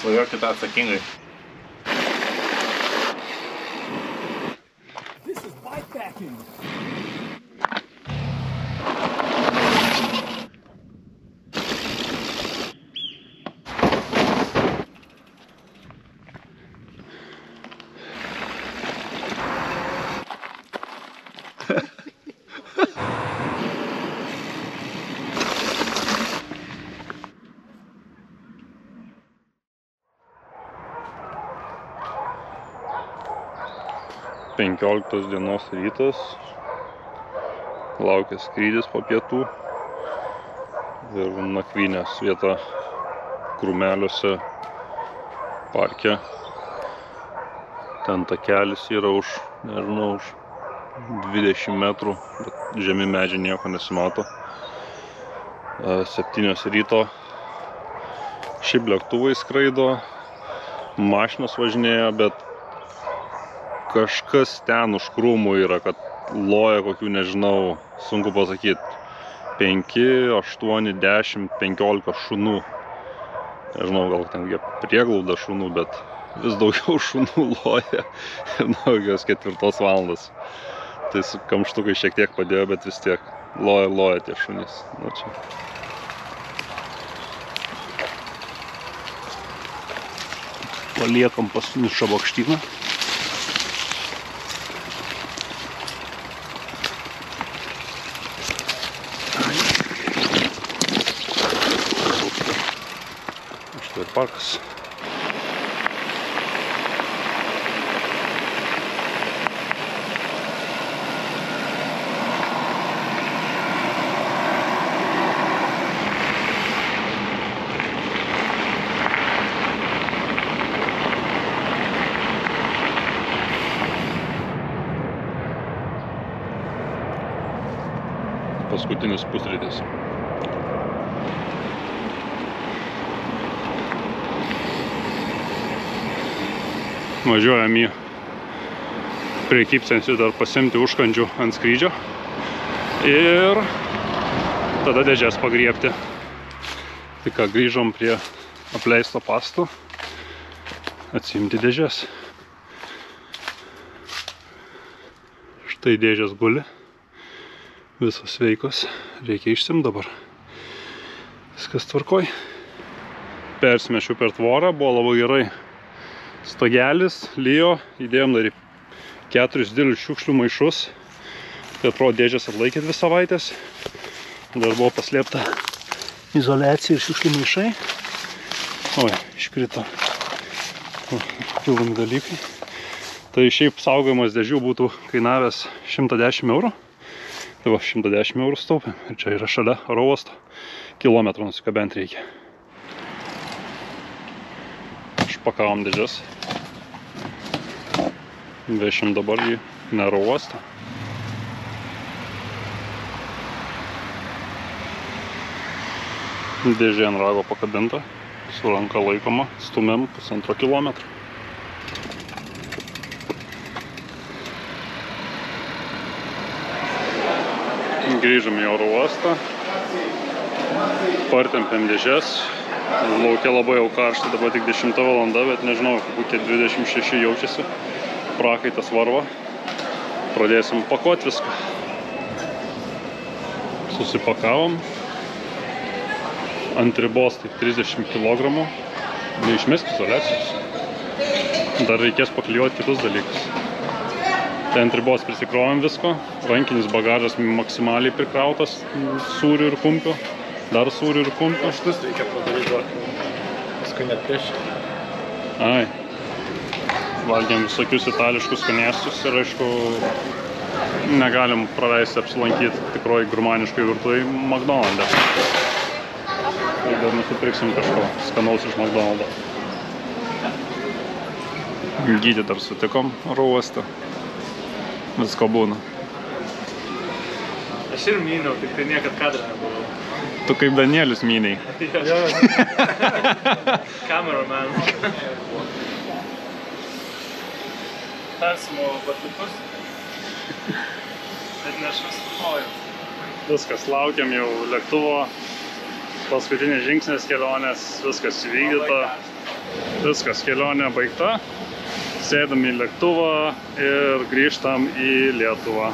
Svajokite atsakingai. Penkioliktos dienos rytas, laukia skrydis po pietų ir nakvynės vieta Krūmeliuose parke. Ten takelis yra už, nežinau, už 20 metrų, bet žemi medžiai nieko nesimato. 7 ryto. Šiaip lėktuvai skraido, mašinos važinėja, bet kažkas ten už krūmų yra, kad loja kokių, nežinau, sunku pasakyti, 5, 8, 10, 15 šunų. Nežinau, gal ten prieglauda šunų, bet vis daugiau šunų loja ir daugios 4 valandos. Tai su kamštukai šiek tiek padėjo, bet vis tiek loja tie šunys. Nu, čia. Paliekam paskutinį šabakštyną. Štai ir parkas. Paskutinis pusrytis. Važiuojam į prekybcentį dar pasiimti užkandžių ant skrydžio ir tada dėžes pagriebti. Tai ką, grįžom prie apleisto pasto atsiimti dėžes. Štai dėžės guli. Visos sveikos, reikia išsimt dabar. Viskas tvarkoj. Persimešiu per tvorą, buvo labai gerai. Stogelis, lijo, įdėjom dar 4 didelius šiukšlių maišus. Tai atrodo dėžės atlaikė 2 savaitės. Dar buvo paslėpta izoliacija ir šiukšlių maišai. Oi, iškrito pildomi dalykai. Tai šiaip saugojimas dėžių būtų kainavęs 110 eurų. Tai va, 110 eurų staupėm. Ir čia yra šalia oro uosto. Kilometrą nusikabent reikia. Išpakavom dėžes. Vešim dabar į oro uostą. Dėžė ant rago pakabinta. Su ranka laikoma. Stumėm 1,5 kilometrų. Grįžom į oro uostą, partempėm dėžes, laukia labai jau karšta, dabar tik 10 valanda, bet nežinau, kokie 26 jaučiasi, prakaitas varva, pradėsim pakuoti viską. Susipakavom, ant ribos tai 30 kg, neišmesti izoliacijos, dar reikės paklijuoti kitus dalykus. Tai ant ribos prisikrovėm visko, rankinis bagažas maksimaliai prikrautas sūrių ir kumpių, dar sūrių ir kumpių. Šitus reikia padaryti, paskui net prieš. Ai, valgėm visokius itališkus skanėstus ir aišku, negalim praleisti apsilankyti tikroji gurmaniškai virtuvėj McDonald'e. Tai dar nusipirksim kažko skanaus iš McDonald'o. Gydį dar sutikom oro uoste. Visko būna. Aš ir myniau, tik tai niekad kadrą nebuvau. Tu kaip Danielius myniai. Cameraman. Persimovau batliukus. Bet nešvis kojų. Viskas, laukiam jau lėktuvo. Paskutinis žingsnis kelionės, viskas įvykdyta. Viskas, kelionė baigta. Sėdam į lėktuvą ir grįžtam į Lietuvą.